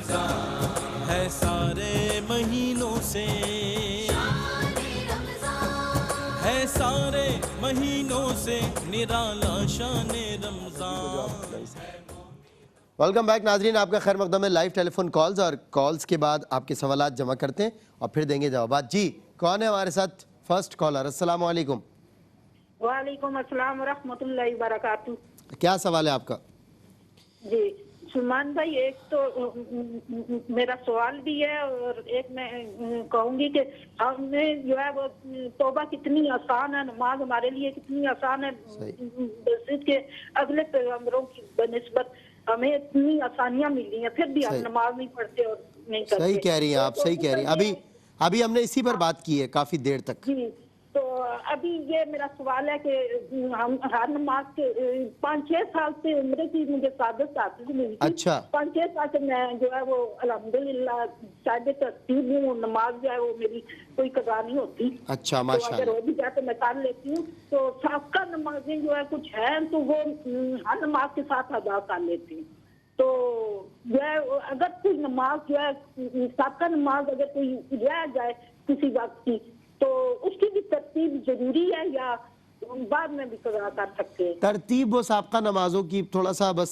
ہے سارے مہینوں سے، ہے سارے مہینوں سے نرالا شان رمضان۔ ویلکم بیک ناظرین، آپ کا خیر مقدم ہے۔ لائیو ٹیلی فون کالز اور کالز کے بعد آپ کے سوالات جمع کرتے ہیں اور پھر دیں گے جوابات۔ جی کون ہے ہمارے ساتھ؟ فرسٹ کالر، السلام علیکم۔ وعلیکم السلام ورحمۃ اللہ وبرکاتہ۔ کیا سوال ہے آپ کا؟ جی سلمان بھائی، ایک تو میرا سوال بھی ہے اور ایک میں کہوں گی کہ ہم نے جو ہے وہ توبہ کتنی آسان ہے، نماز ہمارے لیے کتنی آسان ہے، مسجد کے اگلے پیغمبروں کی بنسبت ہمیں اتنی آسانیاں ملی ہیں، پھر بھی ہم نماز نہیں پڑھتے اور نہیں کرتے۔ صحیح کہہ رہی ہیں آپ، صحیح کہہ رہی ہیں۔ ابھی ہم نے اسی پر بات کی ہے کافی دیر تک۔ جی تو ابھی یہ میرا سوال ہے کہ ہم ہر نماز کے 5-6 سال سے عمرے کی مجھے سعادت حاصل ہوئی تھی۔ اچھا 5-6 سال سے میں جو ہے وہ الحمدللہ صاحب ترتیب ہوں، نماز جو ہے وہ میری کوئی قضا نہیں ہوتی۔ اچھا تو ماشاء اگر اللہ۔ ہو بھی جائے تو میں کر لیتی ہوں۔ تو سابقہ نمازیں جو ہے کچھ ہیں تو وہ ہر نماز کے ساتھ ادا کر لیتی ہوں۔ تو جو ہے اگر کوئی نماز جو ہے سابقہ نماز اگر کوئی رہ جائے کسی وقت کی تو اس کی بھی ترتیب ضروری ہے یا بعد میں بھی قضا کر سکتے ہیں؟ ترتیب وہ سابقہ نمازوں کی تھوڑا سا بس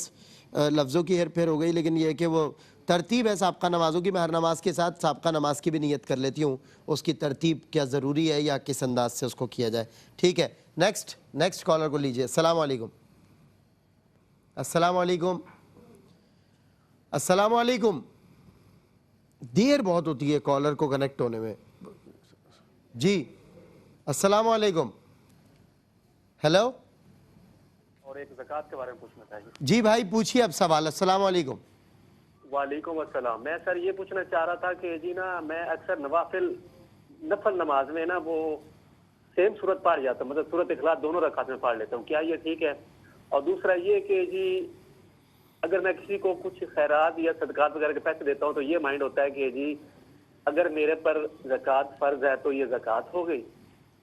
لفظوں کی ہیر پھیر ہو گئی، لیکن یہ کہ وہ ترتیب ہے سابقہ نمازوں کی۔ میں ہر نماز کے ساتھ سابقہ نماز کی بھی نیت کر لیتی ہوں، اس کی ترتیب کیا ضروری ہے یا کس انداز سے اس کو کیا جائے۔ ٹھیک ہے، نیکسٹ کالر کو لیجئے۔ السلام علیکم۔ السلام علیکم۔ السلام علیکم۔ دیر بہت ہوتی ہے کالر کو کنیکٹ ہونے میں۔ جی السلام علیکم۔ ہیلو، اور ایک زکوٰۃ کے بارے میں پوچھنا چاہیے۔ جی بھائی پوچھیے اب سوال۔ السلام علیکم۔ وعلیکم السلام۔ میں سر یہ پوچھنا چاہ رہا تھا کہ جی نا میں اکثر نفل نماز میں نا وہ سیم صورت پڑھ جاتا ہوں، مطلب صورت اخلاص دونوں رکعت میں پڑھ لیتا ہوں، کیا یہ ٹھیک ہے؟ اور دوسرا یہ کہ جی اگر میں کسی کو کچھ خیرات یا صدقات وغیرہ کے پیسے دیتا ہوں تو یہ مائنڈ ہوتا ہے کہ جی اگر میرے پر زکوٰۃ فرض ہے تو یہ زکوٰۃ ہو گئی،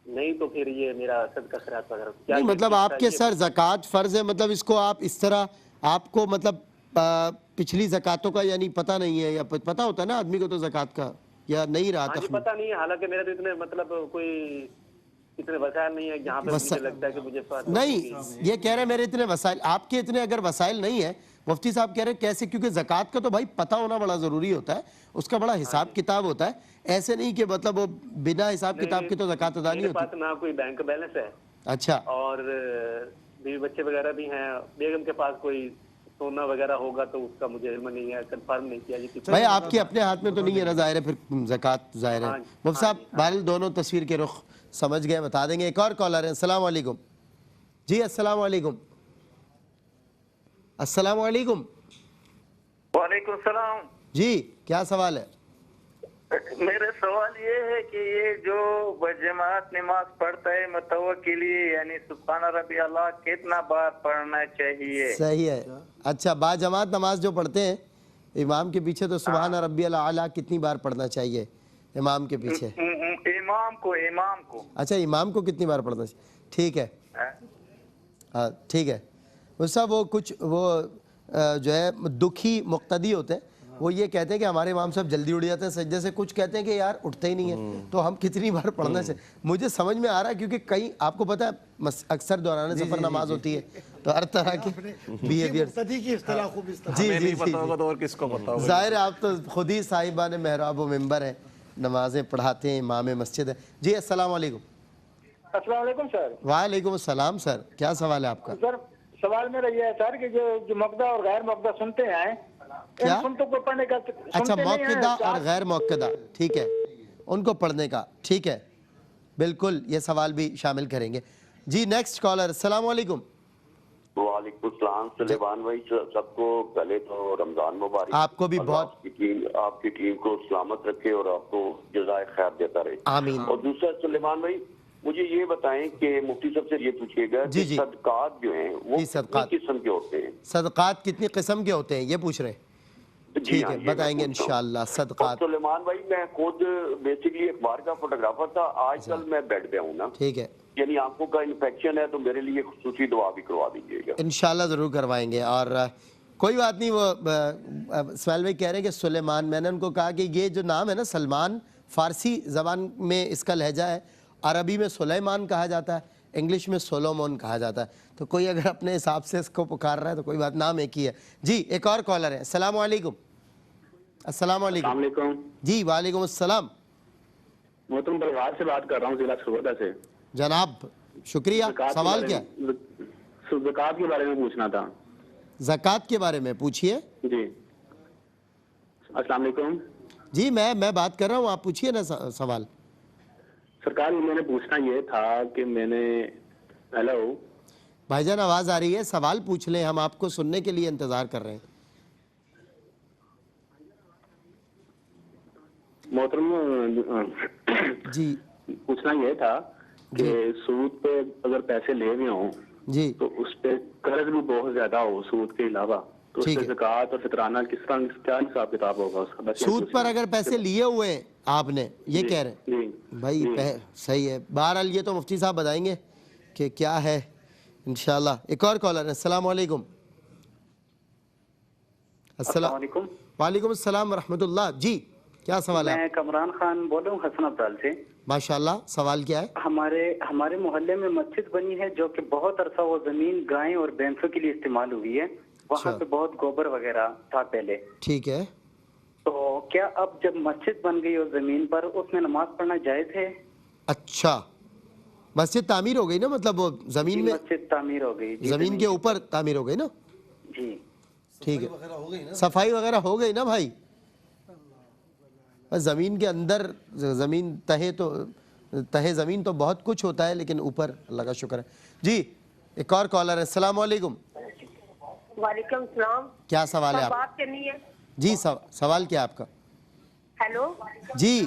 نہیں تو پھر یہ میرا صدقہ خیرات وغیرہ۔ نہیں مطلب آپ کے سر زکوٰۃ فرض ہے، مطلب اس کو آپ اس طرح آپ کو مطلب پچھلی زکوٰۃوں کا یعنی پتہ نہیں ہے، یا پتہ ہوتا ہے نا آدمی کو تو زکوٰۃ کا، یا نہیں رہا ہاں جی پتہ نہیں ہے، حالانکہ میرے تو اتنے مطلب کوئی اتنے وسائل نہیں ہے جہاں پہ مجھے لگتا ہے کہ مجھے فرض نہیں، یہ کہہ رہے ہیں میرے اتنے وسائل، آپ کے اتنے اگر وسائل نہیں ہیں، مفتی صاحب کہہ رہے ہیں کیسے، کیونکہ زکوٰۃ کا تو بھائی پتہ ہونا بڑا ضروری ہوتا ہے، اس کا بڑا حساب کتاب ہوتا ہے، ایسے نہیں کہ مطلب وہ بنا حساب کتاب کے تو زکوٰۃ ادا نہیں ہوتی۔ میرے پاس نہ کوئی بینک بیلنس ہے، اچھا، اور بیوی بچے وغیرہ بھی ہیں، بیگم کے پاس کوئی سونا وغیرہ ہوگا تو اس کا مجھے علم نہیں ہے، کنفرم نہیں کیا جی۔ بھائی آپ کے اپنے ہاتھ میں تو نہیں ہے نا، ظاہر ہے پھر زکوٰۃ ظاہر ہے۔ مفتی صاحب بہرحال دونوں تصویر کے رخ سمجھ گئے، بتا دیں گے۔ ایک اور کالر ہے، السلام علیکم۔ جی السلام علیکم۔ السلام علیکم۔ وعلیکم السلام۔ جی کیا سوال ہے؟ میرا سوال یہ ہے کہ یہ جو بجماعت نماز پڑھتا ہے متوع کے لیے یعنی سبحان ربی اللہ کتنا بار پڑھنا چاہیے؟ صحیح ہے۔ اچھا با جماعت نماز جو پڑھتے ہیں امام کے پیچھے تو سبحان ربی الاعلیٰ کتنی بار پڑھنا چاہیے امام کے پیچھے؟ امام کو اچھا امام کو کتنی بار پڑھنا چاہیے؟ ٹھیک ہے، ہاں ٹھیک ہے۔ وہ صاحب وہ کچھ وہ جو ہے دکھی مقتدی ہوتے ہیں، وہ یہ کہتے ہیں کہ ہمارے امام صاحب جلدی اٹھ جاتے ہیں سجدے سے، کچھ کہتے ہیں کہ یار اٹھتے ہی نہیں ہیں، تو ہم کتنی بار پڑھنا چاہیے؟ مجھے سمجھ میں آ رہا ہے کیونکہ کئی آپ کو پتہ ہے اکثر دوران سفر نماز ہوتی ہے تو ہر طرح کی بیہیویئر جی جی جی ظاہر ہے آپ تو خود ہی صاحبان محراب و ممبر ہیں، نمازیں پڑھاتے ہیں، امام مسجد ہے۔ جی السلام علیکم۔ السلام علیکم سر۔ وعلیکم السلام سر، کیا سوال ہے آپ کا؟ سر سوال میرا یہ ہے سر کہ جو مقدہ اور غیر مقدہ سنتے ہیں کیا؟ ان سنتوں کو پڑھنے کا اچھا موقدہ اور غیر موقدہ، ٹھیک ہے، ان کو پڑھنے کا، ٹھیک ہے بالکل، یہ سوال بھی شامل کریں گے۔ جی نیکسٹ کالر، السلام علیکم۔ وعلیکم السلام سلیمان بھائی، سب کو پہلے تو رمضان مبارک۔ آپ کو بھی بہت، آپ کی ٹیم کو سلامت رکھے اور آپ کو جزائے خیر دیتا رہے، آمین۔ اور دوسرا سلیمان بھائی مجھے یہ بتائیں کہ مفتی صاحب سے یہ پوچھیے گا کہ صدقات جو ہیں وہ کتنی قسم کے ہوتے ہیں؟ صدقات کتنی قسم کے ہوتے ہیں یہ پوچھ رہے ہیں؟ ٹھیک ہے بتائیں گے انشاءاللہ۔ صدقات سلیمان بھائی میں خود بیسیکلی اخبار کا فوٹوگرافر تھا، آج کل میں بیڈ پہ ہوں نا، ٹھیک ہے، یعنی آنکھوں کا انفیکشن ہے، تو میرے لیے خصوصی دعا بھی کروا دیجیے گا انشاءاللہ ضرور کروائیں گے۔ اور کوئی بات نہیں. وہ اسماعیل بھائی کہہ رہے ہیں کہ سلیمان, میں نے ان کو کہا کہ یہ جو نام ہے نا سلمان, فارسی زبان میں اس کا لہجہ ہے, عربی میں سلیمان کہا جاتا ہے, انگلش میں سولومون کہا جاتا ہے. تو کوئی اگر اپنے حساب سے اس کو پکار رہا ہے تو کوئی بات, نام ایک ہی ہے. جی ایک اور کالر ہے. السلام علیکم. السلام علیکم. جی وعلیکم السلام. محترم بلوار سے بات کر رہا ہوں, ضلع سرگودا سے. جناب شکریہ. سوال کیا؟ زکوٰۃ کے بارے میں پوچھنا تھا. زکوٰۃ کے بارے میں پوچھیے. جی السلام علیکم. جی میں بات کر رہا ہوں, آپ پوچھیے نا سوال. سرکار میں نے پوچھنا یہ تھا کہ میں نے, ہیلو بھائی جان آواز آ رہی ہے, سوال پوچھ لیں, ہم آپ کو سننے کے لیے انتظار کر رہے ہیں. محترم جی پوچھنا یہ تھا کہ سود پہ اگر پیسے لے ہوئے ہوں جی تو اس پہ قرض بھی بہت زیادہ ہو سود کے علاوہ, تو اس پہ زکوٰۃ اور فطرانہ کس طرح کیا حساب کتاب ہوگا اس کا؟ سود پر اگر پیسے لیے ہوئے ہیں آپ نے, یہ کہہ رہے ہیں بھائی, صحیح ہے. بہرحال یہ تو مفتی صاحب بتائیں گے کہ کیا ہے انشاءاللہ. ایک اور کالر ہے. السلام علیکم. السلام علیکم. وعلیکم السلام ورحمۃ اللہ. جی کیا سوال ہے؟ میں کمران خان بول رہا ہوں حسن ابدال سے. ماشاءاللہ, سوال کیا ہے؟ ہمارے محلے میں مسجد بنی ہے جو کہ بہت عرصہ وہ زمین گائیں اور بھینسوں کے لیے استعمال ہوئی ہے. وہاں پہ بہت گوبر وغیرہ تھا پہلے. ٹھیک ہے. تو کیا اب جب مسجد بن گئی اور زمین پر, اس میں نماز پڑھنا جائز ہے؟ اچھا, مسجد تعمیر ہو گئی نا, مطلب وہ زمین میں مسجد تعمیر ہو گئی, زمین کے اوپر تعمیر ہو گئی نا. جی ٹھیک ہے, صفائی وغیرہ ہو گئی نا بھائی. زمین کے اندر زمین تہے زمین تو بہت کچھ ہوتا ہے, لیکن اوپر اللہ کا شکر ہے. جی ایک اور کالر ہے. السلام علیکم. وعلیکم السلام. کیا سوال ہے آپ؟ بات کرنی ہے. جی سوال کیا آپ کا؟ ہیلو جی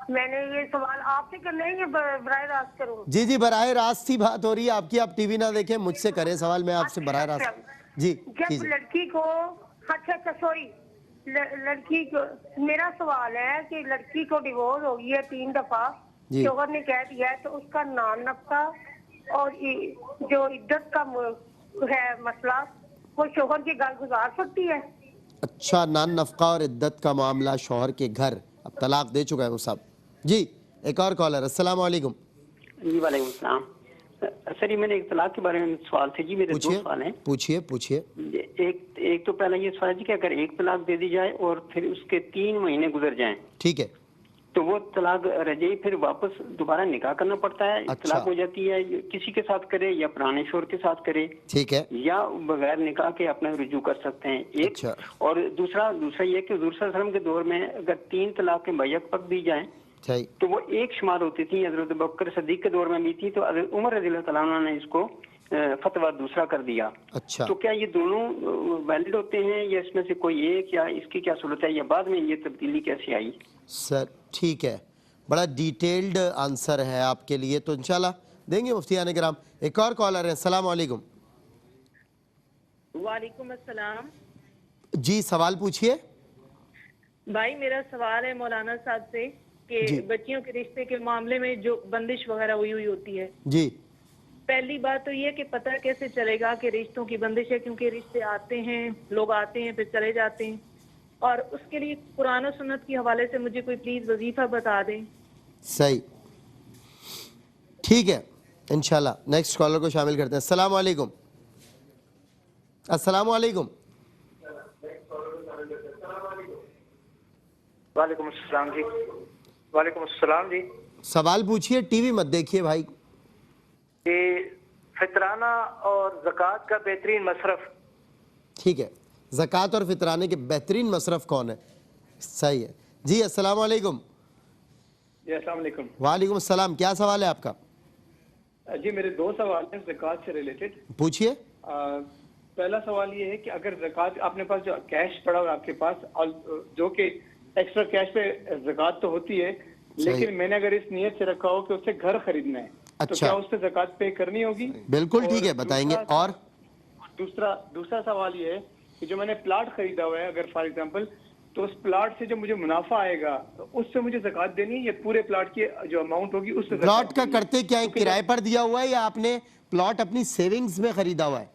میں نے یہ سوال آپ سے کرنا ہے یا براہ راست کروں؟ جی براہ راست ہی بات ہو رہی ہے آپ کی, آپ ٹی وی نہ دیکھیں, مجھ سے کریں سوال, میں آپ سے براہ راست. جی جب لڑکی کو, اچھا سوری, لڑکی کو, میرا سوال ہے کہ لڑکی کو ڈیورس ہو گئی ہے 3 دفعہ, شوہر نے کہہ دیا ہے, تو اس کا نان نفقہ اور جو عدت کا ہے مسئلہ, وہ شوہر کے گھر گزار سکتی ہے؟ اچھا, نان نفقہ اور عدت کا معاملہ شوہر کے گھر, اب طلاق دے چکا ہے وہ صاحب. جی ایک اور کالر. السلام علیکم. جی وعلیکم السلام. سر یہ میں نے ایک طلاق کے بارے میں سوال تھے. جی میرے 2 سوال ہیں. پوچھیے. ایک تو پہلا یہ سوال ہے کہ اگر ایک طلاق دے دی جائے اور پھر اس کے 3 مہینے گزر جائیں, ٹھیک ہے, تو وہ طلاق رجعی پھر واپس دوبارہ نکاح کرنا پڑتا ہے, طلاق ہو جاتی ہے, کسی کے ساتھ کرے یا پرانے شوہر کے ساتھ کرے, ٹھیک ہے, یا بغیر نکاح کے اپنا رجوع کر سکتے ہیں ایک. اور دوسرا یہ کہ حضور صلی اللہ علیہ وسلم کے دور میں اگر 3 طلاقیں بیک وقت دی جائیں تو وہ ایک شمار ہوتی تھی. حضرت بکر صدیق کے دور میں بھی تھی, تو عمر رضی اللہ تعالیٰ عنہ نے اس کو فتویٰ دوسرا کر دیا. اچھا, تو کیا یہ دونوں ویلڈ ہوتے ہیں یا اس میں سے کوئی ایک, یا اس کی کیا صورت ہے, یا بعد میں یہ تبدیلی کیسے آئی؟ سر ٹھیک ہے, بڑا ڈیٹیلڈ آنسر ہے آپ کے لیے, تو انشاءاللہ دیں گے مفتیان کرام. ایک اور کالر ہے. السلام علیکم. وعلیکم السلام. جی سوال پوچھیے. بھائی میرا سوال ہے مولانا صاحب سے کہ بچیوں کے رشتے کے معاملے میں جو بندش وغیرہ ہوئی ہوتی ہے, جی پہلی بات تو یہ کہ پتہ کیسے چلے گا کہ رشتوں کی بندش ہے, کیونکہ رشتے آتے ہیں, لوگ آتے ہیں پھر چلے جاتے ہیں, اور اس کے لیے قرآن و سنت کے حوالے سے مجھے کوئی پلیز وظیفہ بتا دیں. صحیح, ٹھیک ہے, انشاءاللہ نیکسٹ کالر کو شامل کرتے ہیں. السلام علیکم. السلام علیکم. وعلیکم السلام جی. وعلیکم السلام جی. سوال پوچھیے, ٹی وی مت دیکھیے بھائی. کہ فطرانہ اور زکوٰۃ کا بہترین مصرف. ٹھیک ہے, زکوٰۃ اور فطرانے کے بہترین مصرف کون ہے؟ صحیح ہے. جی السلام علیکم. جی السلام علیکم. وعلیکم السلام. کیا سوال ہے آپ کا؟ جی میرے 2 سوال ہیں زکوٰۃ سے ریلیٹڈ. پوچھیے. پہلا سوال یہ ہے کہ اگر زکوٰۃ اپنے پاس جو کیش پڑا ہوا آپ کے پاس, اور جو کہ ایکسٹرا کیش پہ زکوٰۃ تو ہوتی ہے, لیکن میں نے اگر اس نیت سے رکھا ہو کہ اس سے گھر خریدنا ہے, تو کیا اس پہ زکوٰۃ پے کرنی ہوگی؟ بالکل ٹھیک ہے, بتائیں گے. اور دوسرا سوال یہ ہے کہ جو میں نے پلاٹ خریدا ہوا ہے, اگر فار ایگزامپل, تو اس پلاٹ سے جو مجھے منافع آئے گا اس سے مجھے زکوٰۃ دینی ہے, یا پورے پلاٹ کی جو اماؤنٹ ہوگی اس سے؟ پلاٹ کا کرتے کیا ہے, کرائے پر دیا ہوا ہے یا آپ نے پلاٹ اپنی سیونگز میں خریدا ہوا ہے؟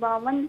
52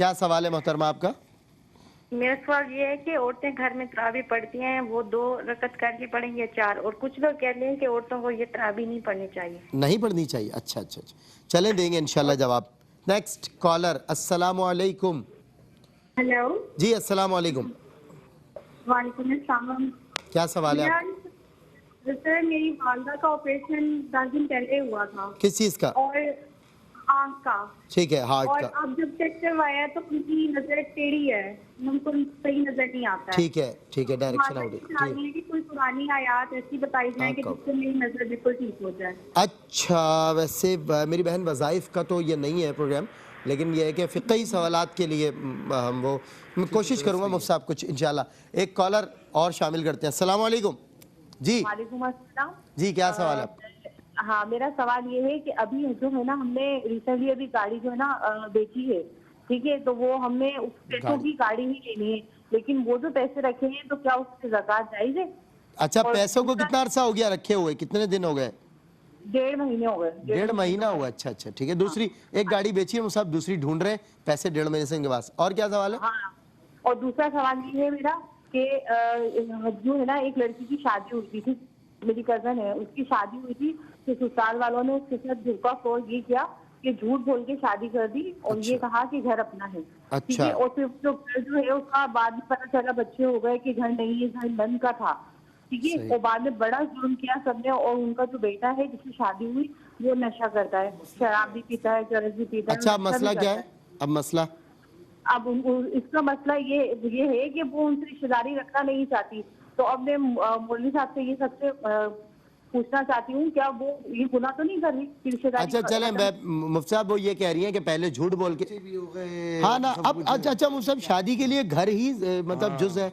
کیا سوال ہے محترمہ آپ کا؟ میرا سوال یہ ہے کہ عورتیں گھر میں تراویح پڑھتی ہیں، وہ 2 رکعت کر کے پڑھیں گے 4، اور کچھ لوگ کہتے ہیں کہ عورتوں کو یہ تراویح نہیں پڑھنی چاہیے. نہیں پڑھنی چاہیے. اچھا اچھا اچھا، چلیں دیں گے انشاءاللہ جواب. Next caller. السلام علیکم. ہیلو جی السلام علیکم. وعلیکم السلام. کیا سوال ہے آپ؟ سر میری والدہ کا آپریشن 10 دن پہلے ہوا تھا. کس چیز کا؟ اور آنکھ کا. ٹھیک ہے، ہارٹ اور کا. اب جب چیک کروایا تو ان کی نظر ٹیڑھی ہے، ان کو صحیح نظر نہیں آتا ہے. ٹھیک ہے ٹھیک ہے، ڈائریکشن آؤٹ ہے کہ کوئی پرانی آیات ایسی بتائی جائیں کہ جس سے میری نظر بالکل ٹھیک ہو جائے. اچھا، ویسے میری بہن وظائف کا تو یہ نہیں ہے پروگرام، لیکن یہ ہے کہ فقہی سوالات کے لیے ہم وہ میں کوشش کروں گا مفتی صاحب کچھ انشاءاللہ. ایک کالر اور شامل کرتے ہیں. السلام علیکم. جی وعلیکم السلام. جی کیا سوال ہے؟ ہاں میرا سوال یہ ہے کہ ابھی جو ہے نا ہم نے ریسنٹلی ابھی گاڑی جو ہے نا بیچی ہے، ٹھیک ہے، تو وہ ہم نے اس پیسوں کی گاڑی ہی لینی ہے، لیکن وہ جو پیسے رکھے ہیں تو کیا اس کی زکوٰۃ جائز ہے؟ اچھا، پیسوں کو کتنا عرصہ ہو گیا رکھے ہوئے؟ کتنے دن ہو گئے؟ 1.5 مہینے ہو گئے. 1.5 مہینہ ہوا. اچھا اچھا ٹھیک ہے. دوسری ایک گاڑی بیچی ہے وہ صاحب، دوسری ڈھونڈ رہے ہیں، پیسے 1.5 مہینے سے ان کے پاس. اور کیا سوال ہے؟ ہاں، اور دوسرا سوال یہ ہے میرا کہ جو ہے نا ایک لڑکی کی شادی ہوئی تھی، میری کزن ہے، اس کی شادی ہوئی تھی تو سسرال والوں نے اس کے ساتھ دھوکہ فروغ یہ کیا کہ جھوٹ بول کے شادی کر دی اور یہ کہا کہ گھر اپنا ہے. ٹھیک ہے، اور پھر جو گھر جو ہے اس کا بعد میں پتہ چلا بچے ہو گئے کہ گھر نہیں ہے، گھر بند کا تھا. ٹھیک ہے، اور بعد میں بڑا ظلم کیا سب نے. اور ان کا جو بیٹا ہے جس کی شادی ہوئی وہ نشہ کرتا ہے، شراب بھی پیتا ہے، چرس بھی پیتا ہے. اچھا، اب مسئلہ کیا ہے؟ اب مسئلہ اس کا مسئلہ یہ ہے کہ وہ ان سے رشتہ داری رکھنا نہیں چاہتی. تو اب میں مولوی صاحب سے یہ سب سے پوچھنا چاہتی ہوں کیا وہ یہ گناہ تو نہیں کر رہی رشتہ داری؟ اچھا چلیں، مفتی صاحب وہ یہ کہہ رہی ہیں کہ پہلے جھوٹ بول کے ہاں نا اب اچھا مفتی صاحب شادی کے لیے گھر ہی مطلب جز ہے،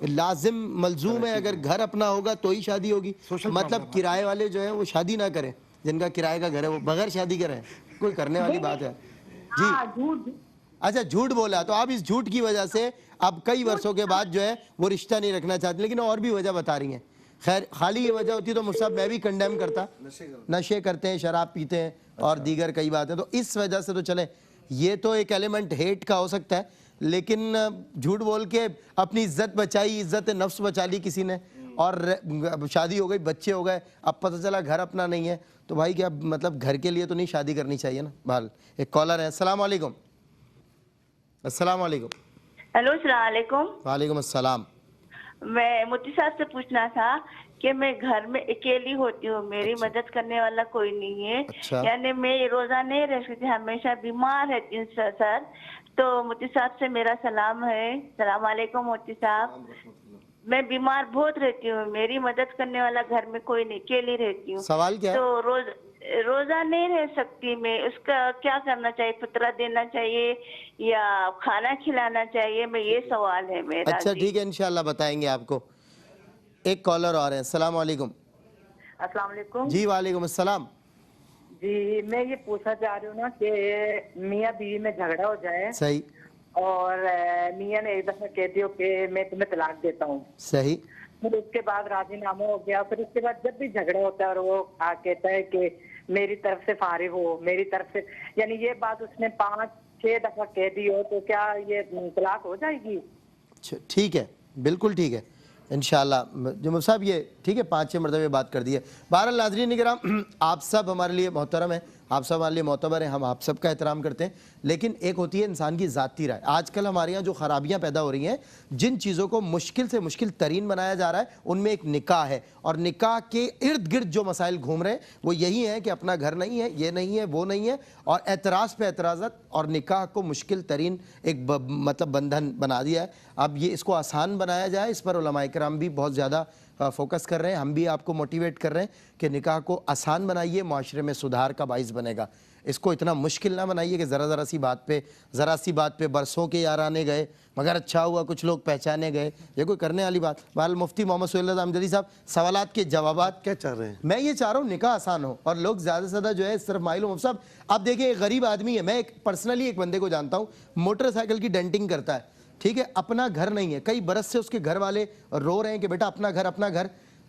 لازم ملزوم ہے. اگر گھر اپنا ہوگا تو ہی شادی ہوگی. مطلب کرائے والے جو ہیں وہ شادی نہ کریں، جن کا کرائے کا گھر ہے وہ بغیر شادی کریں، کوئی کرنے والی بات ہے؟ جی اچھا، جھوٹ بولا تو آپ اس جھوٹ کی وجہ سے اب کئی برسوں کے بعد جو ہے وہ رشتہ نہیں رکھنا چاہتے، لیکن اور بھی وجہ بتا رہی ہیں. خیر خالی یہ وجہ ہوتی تو مصعب میں بھی کنڈیم کرتا، نشے کرتے ہیں، شراب پیتے ہیں اور دیگر کئی باتیں. تو اس وجہ سے تو چلیں یہ تو ایک ایلیمنٹ ہیٹ کا ہو سکتا ہے، لیکن جھوٹ بول کے اپنی عزت بچائی، عزت نفس بچا لی کسی نے، اور شادی ہو گئی، بچے ہو گئے، اب پتہ چلا گھر اپنا نہیں ہے، تو بھائی کیا مطلب گھر کے لیے تو نہیں شادی کرنی چاہیے نا. بہرحال ایک کالر ہے. السلام علیکم. السلام علیکم. ہیلو السلام علیکم. وعلیکم السلام. میں مفتی صاحب سے پوچھنا تھا کہ میں گھر میں اکیلی ہوتی ہوں، میری مدد کرنے والا کوئی نہیں ہے، یعنی میں روزہ نہیں رہ سکتی، ہمیشہ بیمار رہتی ہوں سر. تو مفتی صاحب سے میرا سلام ہے. السلام علیکم مفتی صاحب. میں بیمار بہت رہتی ہوں، میری مدد کرنے والا گھر میں کوئی نہیں، اکیلی رہتی ہوں. سوال کیا ہے؟ تو روزہ نہیں رہ سکتی میں، اس کا کیا کرنا چاہیے؟ فطرہ دینا چاہیے یا کھانا کھلانا چاہیے؟ میں یہ سوال ہے میرا. اچھا ٹھیک ہے، انشاءاللہ بتائیں گے آپ کو. ایک کالر اور ہیں. السلام علیکم. السلام علیکم. جی وعلیکم السلام. جی میں یہ پوچھنا چاہ رہی ہوں نا کہ میاں بیوی میں جھگڑا ہو جائے، صحیح، اور میاں نے ایک دفعہ کہتی ہو کہ میں تمہیں طلاق دیتا ہوں، صحیح، پھر اس کے بعد راضی نامہ ہو گیا، پھر اس کے بعد جب بھی جھگڑا ہوتا ہے اور وہ کہتا ہے کہ میری طرف سے فارغ ہو، میری طرف سے، یعنی یہ بات اس نے 5-6 دفعہ کہہ دی ہو، تو کیا یہ طلاق ہو جائے گی؟ ٹھیک ہے، بالکل ٹھیک ہے انشاءاللہ. جو صاحب یہ ٹھیک ہے 5-6 مرتبہ بات کر دی ہے. بہرحال ناظرین کرام، آپ سب ہمارے لیے محترم ہیں، آپ سب ہمارے لیے معتبر ہیں، ہم آپ سب کا احترام کرتے ہیں، لیکن ایک ہوتی ہے انسان کی ذاتی رائے. آج کل ہمارے یہاں جو خرابیاں پیدا ہو رہی ہیں، جن چیزوں کو مشکل سے مشکل ترین بنایا جا رہا ہے، ان میں ایک نکاح ہے. اور نکاح کے ارد گرد جو مسائل گھوم رہے ہیں وہ یہی ہیں کہ اپنا گھر نہیں ہے، یہ نہیں ہے، وہ نہیں ہے، اور اعتراض پہ اعتراضات، اور نکاح کو مشکل ترین ایک مطلب بندھن بنا دیا ہے. اب یہ اس کو آسان بنایا جائے، اس پر علماء کرام بھی بہت زیادہ فوکس کر رہے ہیں. ہم بھی آپ کو موٹیویٹ کر رہے ہیں کہ نکاح کو آسان بنائیے، معاشرے میں سدھار کا باعث بنے گا. اس کو اتنا مشکل نہ بنائیے کہ ذرا سی بات پہ برسوں کے یارانے گئے، مگر اچھا ہوا کچھ لوگ پہچانے گئے. یہ کوئی کرنے والی بات؟ بہرحال مفتی محمد سہیل رضا احمدی صاحب سوالات کے جوابات کیا چاہ رہے ہیں؟ میں یہ چاہ رہا ہوں نکاح آسان ہو اور لوگ زیادہ سے زیادہ جو ہے اس طرف مائل ہوں. صاحب آپ دیکھیں، ایک غریب آدمی ہے، میں پرسنلی ایک بندے کو جانتا ہوں، موٹر سائیکل کی ڈینٹنگ کرتا ہے، ٹھیک ہے، اپنا گھر نہیں ہے، کئی برس سے اس کے گھر والے رو رہے ہیں کہ بیٹا اپنا گھر،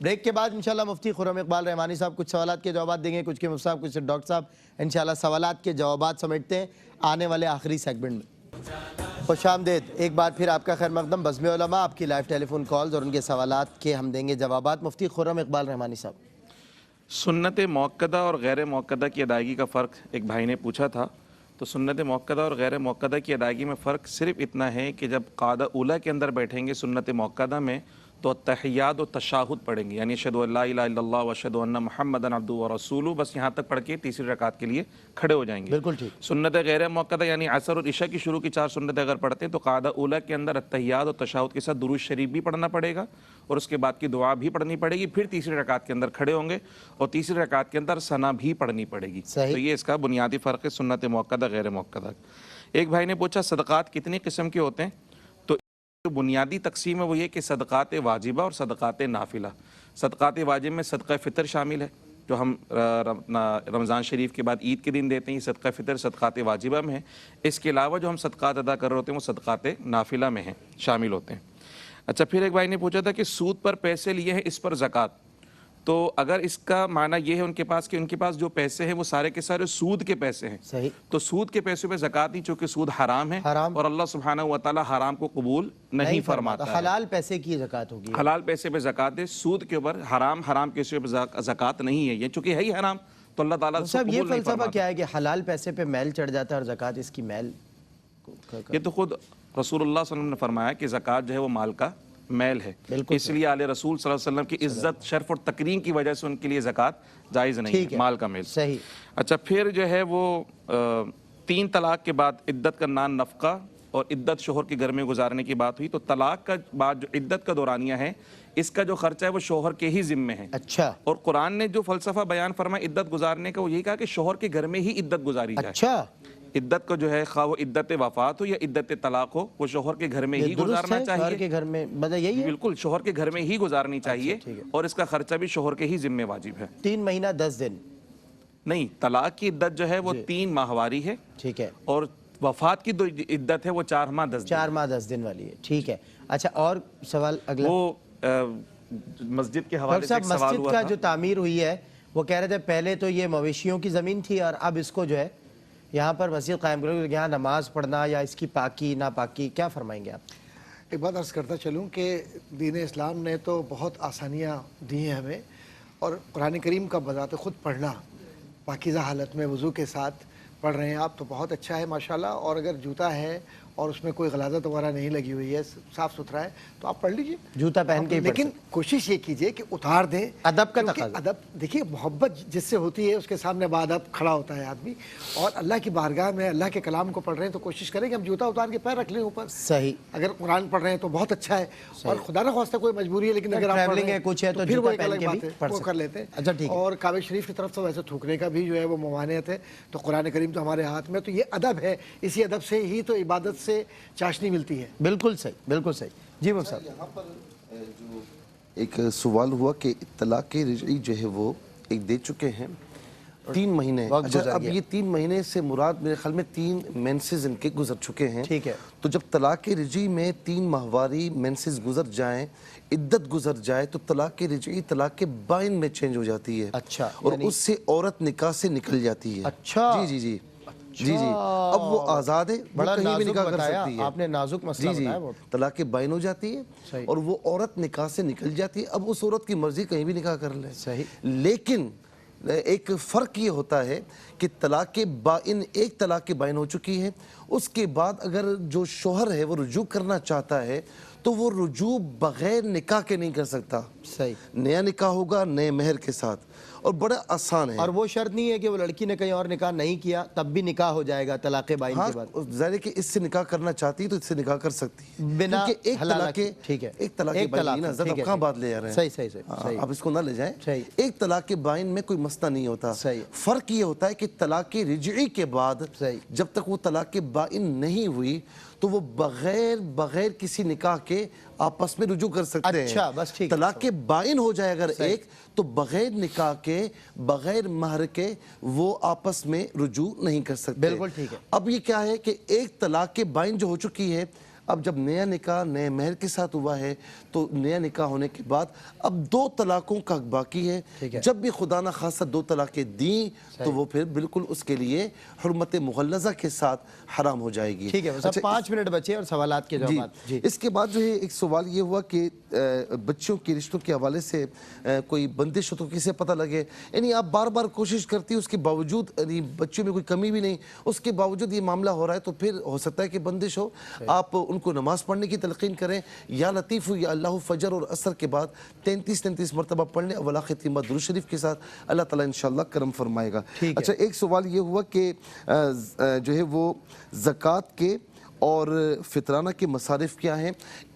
بریک کے بعد انشاءاللہ مفتی خرم اقبال رحمانی صاحب کچھ سوالات کے جوابات دیں گے، کچھ کے مفتی صاحب، کچھ ڈاکٹر صاحب، انشاءاللہ سوالات کے جوابات سمیٹتے ہیں آنے والے آخری سیگمنٹ میں۔ خوش آمدید ایک بار پھر آپ کا خیر مقدم بزم علماء، آپ کی لائیو ٹیلی فون کالز اور ان کے سوالات کے ہم دیں گے جوابات۔ مفتی خرم اقبال رحمانی صاحب، سنت موقدہ اور غیر موقدہ کی ادائیگی کا فرق ایک بھائی نے پوچھا تھا، تو سنت موقدہ اور غیر موقدہ کی ادائیگی میں فرق صرف اتنا ہے کہ جب قعدہ اولیٰ کے اندر بیٹھیں گے سنت موقدہ میں تو تحیات و تشاہد پڑھیں گے، یعنی اشہدو ان لا الہ الا اللہ و اشہدو ان محمدًا عبدہ و رسولہ، بس یہاں تک پڑھ کے تیسری رکعت کے لیے کھڑے ہو جائیں گے۔ بالکل ٹھیک۔ سنت غیر موقدہ یعنی عصر اور عشاء کی شروع کی 4 سنتیں اگر پڑھتے ہیں تو قعدہ اولیٰ کے اندر تحیات و تشاہد کے ساتھ درود شریف بھی پڑھنا پڑے گا اور اس کے بعد کی دعا بھی پڑھنی پڑے گی، پھر تیسری رکعت کے اندر کھڑے ہوں گے اور تیسری رکعت کے اندر ثنا بھی پڑھنی پڑے گی۔ تو یہ اس کا بنیادی فرق ہے سنت موقدہ غیر موقدہ۔ ایک بھائی نے پوچھا صدقات کتنی قسم کے ہوتے ہیں، تو بنیادی تقسیم ہے وہ یہ کہ صدقات واجبہ اور صدقات نافلہ۔ صدقات واجب میں صدقہ فطر شامل ہے جو ہم رمضان شریف کے بعد عید کے دن دیتے ہیں، یہ صدقہ فطر صدقات واجبہ میں ہے۔ اس کے علاوہ جو ہم صدقات ادا کر رہے ہوتے ہیں وہ صدقات نافلہ میں ہیں، شامل ہوتے ہیں۔ اچھا، پھر ایک بھائی نے پوچھا تھا کہ سود پر پیسے لیے ہیں اس پر زکوٰۃ، تو اگر اس کا معنی یہ ہے ان کے پاس کہ ان کے پاس جو پیسے ہیں وہ سارے کے سارے سود کے پیسے ہیں، صحیح، تو سود کے پیسوں پہ زکوٰۃ نہیں، چونکہ سود حرام ہے اور اللہ سبحانہ و تعالی حرام کو قبول نہیں فرماتا ہے۔ حلال پیسے کی زکوٰۃ ہوگی، حلال پیسے پہ زکوٰۃ ہے، سود کے اوپر حرام کے پہ زکوٰۃ نہیں ہے، یہ چونکہ ہے ہی حرام تو اللہ تعالیٰ صاحب یہ فلسفہ کیا ہے کہ حلال پیسے پہ میل چڑھ جاتا ہے اور زکوٰۃ اس کی میل؟ یہ تو خود رسول اللہ صلی اللہ علیہ وسلم نے فرمایا کہ زکوٰۃ جو ہے وہ مال کا میل ہے، اس لیے آل رسول صلی اللہ علیہ وسلم کی عزت، شرف اور تکریم کی وجہ سے ان کے لیے زکوٰۃ جائز نہیں ہے، مال کا میل۔ صحیح۔ اچھا، پھر جو ہے وہ 3 طلاق کے بعد عدت کا نان نفقہ اور عدت شوہر کے گھر میں گزارنے کی بات ہوئی، تو طلاق کا بعد جو عدت کا دورانیہ ہے اس کا جو خرچہ ہے وہ شوہر کے ہی ذمے ہے۔ اچھا، اور قرآن نے جو فلسفہ بیان فرمایا عدت گزارنے کا وہ یہی کہا کہ شوہر کے گھر میں ہی عدت گزاری جائے۔ اچھا، عدت کو جو ہے خواہ وہ عدت وفات ہو یا عدت طلاق ہو وہ شوہر کے گھر میں ہی گزارنا چاہیے۔ شوہر کے گھر میں یہی ہے، بالکل شوہر کے گھر میں ہی گزارنی چاہیے اور اس کا خرچہ بھی شوہر کے ہی ذمہ واجب ہے۔ 3 مہینہ 10 دن نہیں، طلاق کی عدت جو ہے وہ 3 ماہواری ہے، ٹھیک ہے، اور وفات کی عدت ہے وہ 4 ماہ 10 دن، 4 ماہ 10 دن والی ہے، ٹھیک ہے۔ اچھا، اور سوال اگلا، وہ مسجد کے حوالے سے ایک سوال مسجد ہوا کا تھا جو تعمیر ہوئی ہے وہ کہہ رہے تھے پہلے تو یہ مویشیوں کی زمین تھی اور اب اس کو جو ہے یہاں پر مسجد قائم کرو، یہاں نماز پڑھنا یا اس کی پاکی ناپاکی کیا فرمائیں گے آپ؟ ایک بات عرض کرتا چلوں کہ دین اسلام نے تو بہت آسانیاں دی ہیں ہمیں، اور قرآن کریم کا بذات خود پڑھنا پاکیزہ حالت میں وضو کے ساتھ پڑھ رہے ہیں آپ تو بہت اچھا ہے ماشاءاللہ، اور اگر جوتا ہے اور اس میں کوئی غلاظت وغیرہ نہیں لگی ہوئی ہے، صاف ستھرا ہے تو آپ پڑھ لیجئے، جوتا پہن کے، لیکن کوشش یہ کیجئے کہ اتار دیں، ادب کا تقاضا، ادب دیکھیے محبت جس سے ہوتی ہے اس کے سامنے بادب کھڑا ہوتا ہے آدمی، اور اللہ کی بارگاہ میں اللہ کے کلام کو پڑھ رہے ہیں تو کوشش کریں کہ ہم جوتا اتار کے پیر رکھ لیں اوپر، صحیح، اگر قرآن پڑھ رہے ہیں تو بہت اچھا ہے، اور خدا نہ خواستہ کوئی مجبوری ہے لیکن اگر آپ ٹریولنگ ہے کچھ ہے تو پھر وہ جوتا ایک پہن الگ کے بات بھی ہے پڑھ وہ سکتے کر لیتے ہیں۔ اچھا ٹھیک ہے، اور کعبہ شریف کی طرف سے ویسے تھوکنے کا بھی جو ہے وہ ممانعت ہے، تو قرآن کریم تو ہمارے ہاتھ میں، تو یہ ادب ہے، اسی ادب سے ہی تو عبادت سے چاشنی ملتی ہے۔ بالکل صحیح، بالکل صحیح۔ جی مفتی صاحب، یہاں پر جو ایک سوال ہوا کہ طلاق رجعی جو ہے وہ ایک دے چکے ہیں 3 مہینے، اب یہ 3 مہینے سے مراد میرے خیال میں 3 مینسز ان کے گزر چکے ہیں، ٹھیک ہے، تو جب طلاق رجعی میں 3 ماہواری مینسز گزر جائیں، عدت گزر جائے تو طلاق رجعی طلاق بائن میں چینج ہو جاتی ہے، اچھا، اور اس سے عورت نکاح سے نکل جاتی ہے، اچھا، جی جی جی جی جی، اب وہ آزاد ہے، وہ کہیں بھی نکاح کر سکتی ہے، آپ نے نازک مسئلہ بتایا، طلاق بائن ہو جاتی ہے اور وہ عورت نکاح سے نکل جاتی ہے، اب اس عورت کی مرضی کہیں بھی نکاح کر لے، صحیح، لیکن ایک فرق یہ ہوتا ہے کہ طلاق بائن، ایک طلاق بائن ہو چکی ہے، اس کے بعد اگر جو شوہر ہے وہ رجوع کرنا چاہتا ہے تو وہ رجوع بغیر نکاح کے نہیں کر سکتا، صحیح، نیا نکاح ہوگا نئے مہر کے ساتھ، اور بڑا آسان ہے، اور وہ شرط نہیں ہے کہ وہ لڑکی نے کہیں اور نکاح نہیں کیا تب بھی نکاح ہو جائے گا طلاق بائن کے بعد، ظاہر ہے کہ اس سے نکاح کرنا چاہتی ہے تو اس سے نکاح کر سکتی ہے، بنا ایک طلاق، ٹھیک ہے، ایک طلاق بائن نا، ذرا کہاں بات لے جا رہے ہیں، صحیح صحیح صحیح، آپ اس کو نہ لے جائیں، ایک طلاق بائن میں کوئی مسئلہ نہیں ہوتا، فرق یہ ہوتا ہے کہ طلاق رجعی کے بعد جب تک وہ طلاق بائن نہیں ہوئی تو وہ بغیر کسی نکاح کے آپس میں رجوع کر سکتے ہیں، اچھا بس ٹھیک، طلاق بائن ہو جائے اگر ایک تو بغیر نکاح کے بغیر مہر کے وہ آپس میں رجوع نہیں کر سکتے، بالکل ٹھیک ہے۔ اب یہ کیا ہے کہ ایک طلاق بائن جو ہو چکی ہے اب جب نیا نکاح نئے مہر کے ساتھ ہوا ہے تو نیا نکاح ہونے کے بعد اب 2 طلاقوں کا باقی ہے. جب بھی خدا نہ خاصہ 2 طلاقیں دیں تو وہ پھر بالکل اس کے لیے حرمت مغلظہ کے ساتھ حرام ہو جائے گی. ٹھیک ہے, 5 منٹ بچے اور سوالات کے جوابات. اس کے بعد جو ہے ایک سوال یہ ہوا کہ بچوں کے رشتوں کے حوالے سے کوئی بندش ہو تو کسے پتہ لگے. یعنی آپ بار بار کوشش کرتی اس کے باوجود یعنی بچوں میں کوئی کمی بھی نہیں, اس کے باوجود یہ معاملہ ہو رہا ہے تو پھر ہو سکتا ہے کہ بندش ہو. آپ ان کو نماز پڑھنے کی تلقین کریں, یا لطیف یا اللہ فجر اور عصر کے بعد 33 مرتبہ پڑھ لیں اولا ختیمہ درود شریف کے ساتھ, اللہ تعالیٰ انشاءاللہ کرم فرمائے گا. اچھا, ایک سوال یہ ہوا کہ جو ہے وہ زکوٰۃ کے اور فطرانہ کے مصارف کیا ہیں؟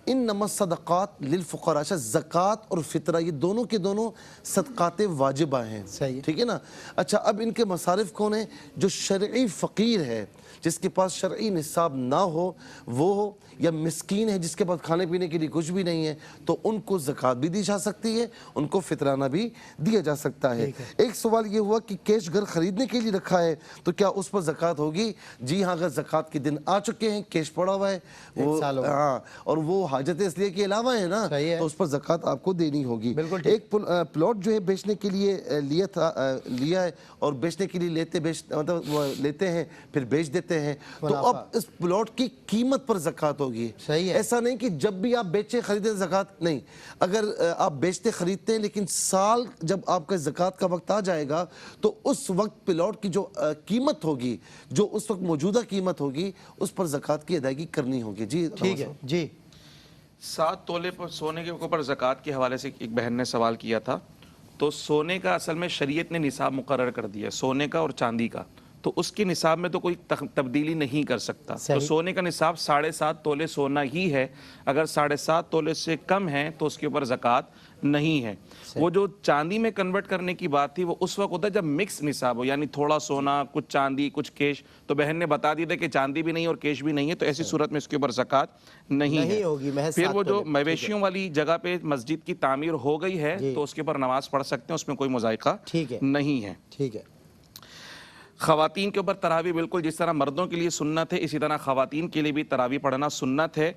انما الصدقات للفقراء. اچھا, زکوٰۃ اور فطرہ یہ دونوں کے دونوں صدقات واجبہ ہیں, ٹھیک ہے نا. اچھا, اب ان کے مصارف کون ہیں؟ جو شرعی فقیر ہے, جس کے پاس شرعی نصاب نہ ہو وہ ہو, یا مسکین ہے جس کے پاس کھانے پینے کے لیے کچھ بھی نہیں ہے, تو ان کو زکوٰۃ بھی دی جا سکتی ہے, ان کو فطرانہ بھی دیا جا سکتا ہے. ایک سوال یہ ہوا کہ کیش گھر خریدنے کے لیے رکھا ہے تو کیا اس پر زکوٰۃ ہوگی؟ جی ہاں, اگر زکوٰۃ کے دن آ چکے ہیں, کیش پڑا ہوا ہے وہ, ہاں, اور وہ حاجت اس لیے کے علاوہ ہے نا, تو اس پر زکوٰۃ آپ کو دینی ہوگی. ایک پلاٹ جو ہے بیچنے کے لیے لیا ہے اور بیچنے کے لیے مطلب لیتے ہیں پھر بیچ دیتے ہیں, تو اب اس پلاٹ کی قیمت پر زکوٰۃ ہوگی. ایسا نہیں کہ جب بھی آپ بیچیں خریدیں زکوٰۃ نہیں. اگر آپ بیچتے خریدتے ہیں لیکن سال جب آپ کا زکوٰۃ کا وقت آ جائے گا تو اس وقت پلاٹ کی جو قیمت ہوگی, جو اس وقت موجودہ قیمت ہوگی, اس پر زکوٰۃ کی ادائیگی کرنی ہوگی. جی ٹھیک ہے. جی 7 تولے پر سونے کے اوپر زکوٰۃ کے حوالے سے ایک بہن نے سوال کیا تھا. تو سونے کا اصل میں شریعت نے نصاب مقرر کر دیا, سونے کا اور چاندی کا, تو اس کے نصاب میں تو کوئی تبدیلی نہیں کر سکتا. تو سونے کا نصاب 7.5 تولے سونا ہی ہے. اگر 7.5 تولے سے کم ہے تو اس کے اوپر زکوٰۃ نہیں ہے. وہ جو چاندی میں کنورٹ کرنے کی بات تھی وہ اس وقت ہوتا ہے جب مکس نصاب ہو, یعنی تھوڑا سونا کچھ چاندی کچھ کیش. تو بہن نے بتا دی تھا کہ چاندی بھی نہیں اور کیش بھی نہیں ہے, تو ایسی صورت میں اس کے اوپر زکوٰۃ نہیں ہے. پھر وہ جو مویشیوں والی جگہ پہ مسجد کی تعمیر ہو گئی ہے تو اس کے اوپر نماز پڑھ سکتے ہیں, اس میں کوئی مذائقہ نہیں ہے. ٹھیک ہے. خواتین کے اوپر تراویح بالکل جس طرح مردوں کے لیے سنت ہے, اسی طرح خواتین کے لیے بھی تراویح پڑھنا سنت ہے.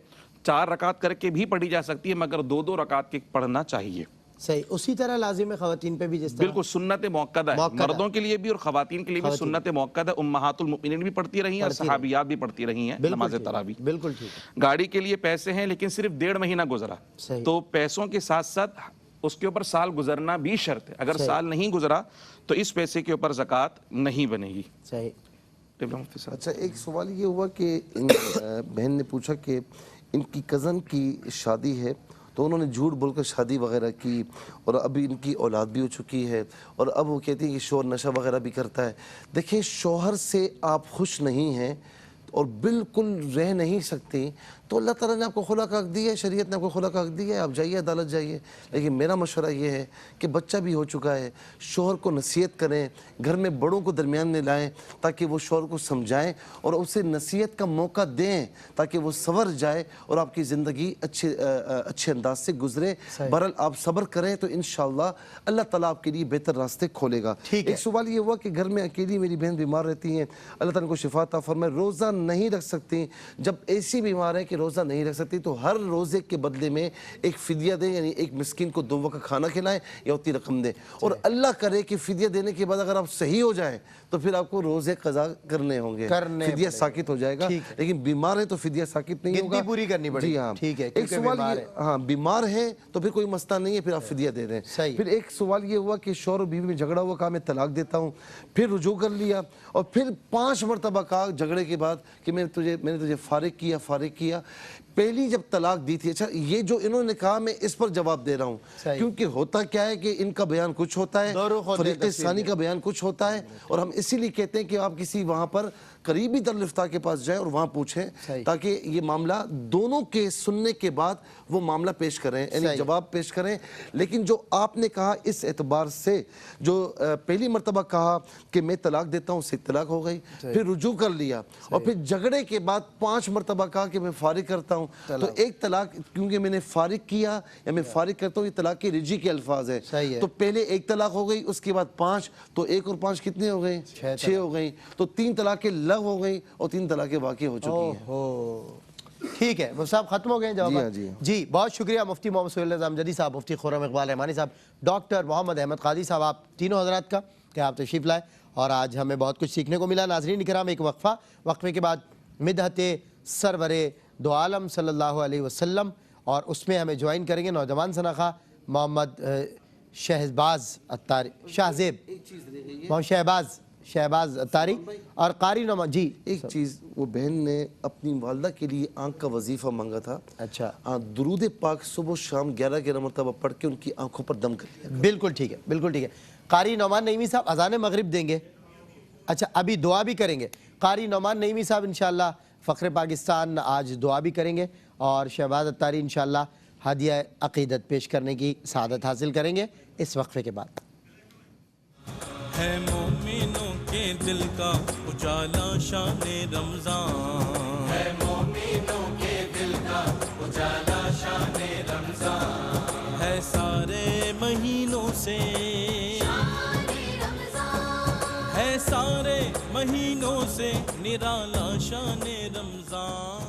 4 رکعت کر کے بھی پڑھی جا سکتی ہے, مگر 2 رکعت کے پڑھنا چاہیے. صحیح. اسی طرح لازم ہے خواتین پہ بھی جس طرح بالکل سنت موقدہ ہے, مردوں کے لیے بھی اور خواتین کے لیے بھی سنت موقدہ ہے. امہات المؤمنین بھی پڑھتی رہی ہیں اور صحابیات بھی پڑھتی رہی ہیں نماز تراویح. بالکل ٹھیک. گاڑی کے لیے پیسے ہیں لیکن صرف 1.5 مہینہ گزرا, تو پیسوں کے ساتھ ساتھ اس کے اوپر سال گزرنا بھی شرط ہے. اگر سال نہیں گزرا تو اس پیسے کے اوپر زکوٰۃ نہیں بنے گی. صحیح. اچھا, ایک سوال یہ ہوا کہ بہن نے پوچھا کہ ان کی کزن کی شادی ہے تو انہوں نے جھوٹ بول کر شادی وغیرہ کی اور ابھی ان کی اولاد بھی ہو چکی ہے, اور اب وہ کہتی ہے کہ شوہر نشہ وغیرہ بھی کرتا ہے. دیکھیں, شوہر سے آپ خوش نہیں ہیں اور بالکل رہ نہیں سکتی تو اللہ تعالیٰ نے آپ کو خلا کا حق دیا ہے, شریعت نے آپ کو خلا کا حق دیا ہے, آپ جائیے عدالت جائیے. لیکن میرا مشورہ یہ ہے کہ بچہ بھی ہو چکا ہے, شوہر کو نصیحت کریں, گھر میں بڑوں کو درمیان میں لائیں تاکہ وہ شوہر کو سمجھائیں اور اسے نصیحت کا موقع دیں تاکہ وہ سنور جائے اور آپ کی زندگی اچھے انداز سے گزرے. بہرحال آپ صبر کریں تو انشاءاللہ اللہ تعالیٰ آپ کے لیے بہتر راستے کھولے گا. ایک سوال یہ ہوا کہ گھر میں اکیلی میری بہن بیمار رہتی ہیں, اللہ تعالیٰ کو شفا عطا فرمائے, روزہ نہیں رکھ سکتی. جب ایسی بیمار ہے کہ روزہ نہیں رکھ سکتی تو ہر روزے کے بدلے میں ایک فدیہ دیں, یعنی ایک مسکین کو 2 وقت کھانا کھلائیں یا اتنی رقم دیں. اور اللہ کرے کہ فدیہ دینے کے بعد اگر آپ صحیح ہو جائیں تو پھر آپ کو روزے قضا کرنے ہوں گے, فدیہ ساقط ہو جائے گا. لیکن بیمار ہے تو فدیہ ساقط نہیں ہوگا, پوری کرنی پڑے گی. جی ہاں. ٹھیک ہے. ایک سوال ہاں, بیمار ہے تو پھر کوئی مسئلہ نہیں ہے, پھر آپ فدیہ دے دیں. پھر ایک سوال یہ ہوا کہ شوہر اور بیوی میں جھگڑا ہوا, کہا میں طلاق دیتا ہوں, پھر رجوع کر لیا اور پھر 5 مرتبہ کہا جھگڑے کے بعد کہ میں نے تجھے فارغ کیا. پہلی جب طلاق دی تھی, اچھا یہ جو انہوں نے کہا میں اس پر جواب دے رہا ہوں, کیونکہ ہوتا کیا ہے کہ ان کا بیان کچھ ہوتا ہے, فریق ثانی کا بیان کچھ ہوتا ہے, اور ہم اسی لیے کہتے ہیں کہ آپ کسی وہاں پر قریبی دارالفتہ کے پاس جائیں اور وہاں پوچھیں تاکہ یہ معاملہ دونوں کے سننے کے بعد وہ معاملہ پیش کریں, یعنی جواب پیش کریں. لیکن جو آپ نے کہا اس اعتبار سے, جو پہلی مرتبہ کہا کہ میں طلاق دیتا ہوں, اس سے طلاق ہو گئی, پھر رجوع کر لیا اور پھر جھگڑے کے بعد 5 مرتبہ کہا کہ میں فارغ کرتا ہوں, تو ایک طلاق کیونکہ میں نے فارغ کیا یا میں فارغ کرتا ہوں, یہ طلاق کے رجی کے الفاظ ہے. تو پہلے ایک طلاق ہو گئی, اس کے بعد 5, تو 1 اور 5 کتنے ہو گئے؟ 6 ہو گئی. تو 3 طلاقیں لغو ہو گئی اور 3 طلاقیں واقع ہو چکی ہیں. ٹھیک ہے مفتی صاحب ختم ہو گئے جواب؟ جی بہت شکریہ مفتی محمد سہیل نظام جدید صاحب، مفتی خرم اقبال رحمانی صاحب، ڈاکٹر محمد احمد قاضی صاحب، آپ تینوں حضرات کا کہ آپ تشریف لائے اور آج ہمیں بہت کچھ سیکھنے کو ملا۔ ناظرین کرام ایک وقفے کے بعد مدحت سرور دو عالم صلی اللہ علیہ وسلم، اور اس میں ہمیں جوائن کریں گے نوجوان سنخا محمد شہباز اتاری، شہباز اتاری اور قاری نعمان۔ جی ایک چیز، وہ بہن نے اپنی والدہ کے لیے آنکھ کا وظیفہ مانگا تھا، اچھا درود پاک صبح و شام 11 مرتبہ پڑھ کے ان کی آنکھوں پر دم کر دیا۔ بالکل ٹھیک ہے، بالکل ٹھیک ہے۔ قاری نعمان نعیمی صاحب اذان مغرب دیں گے، اچھا ابھی دعا بھی کریں گے۔ قاری نعمان نعیمی صاحب انشاءاللہ فخر پاکستان آج دعا بھی کریں گے، اور شہباز اتاری انشاءاللہ ہدیہ عقیدت پیش کرنے کی سعادت حاصل کریں گے اس وقفے کے بعد۔ ہے مومنوں کے دل کا اجالا شان رمضان، ہے مومنوں کے دل کا اجالا شان رمضان، ہے سارے مہینوں سے شان رمضان، ہے سارے مہینوں سے نرالا شان رمضان۔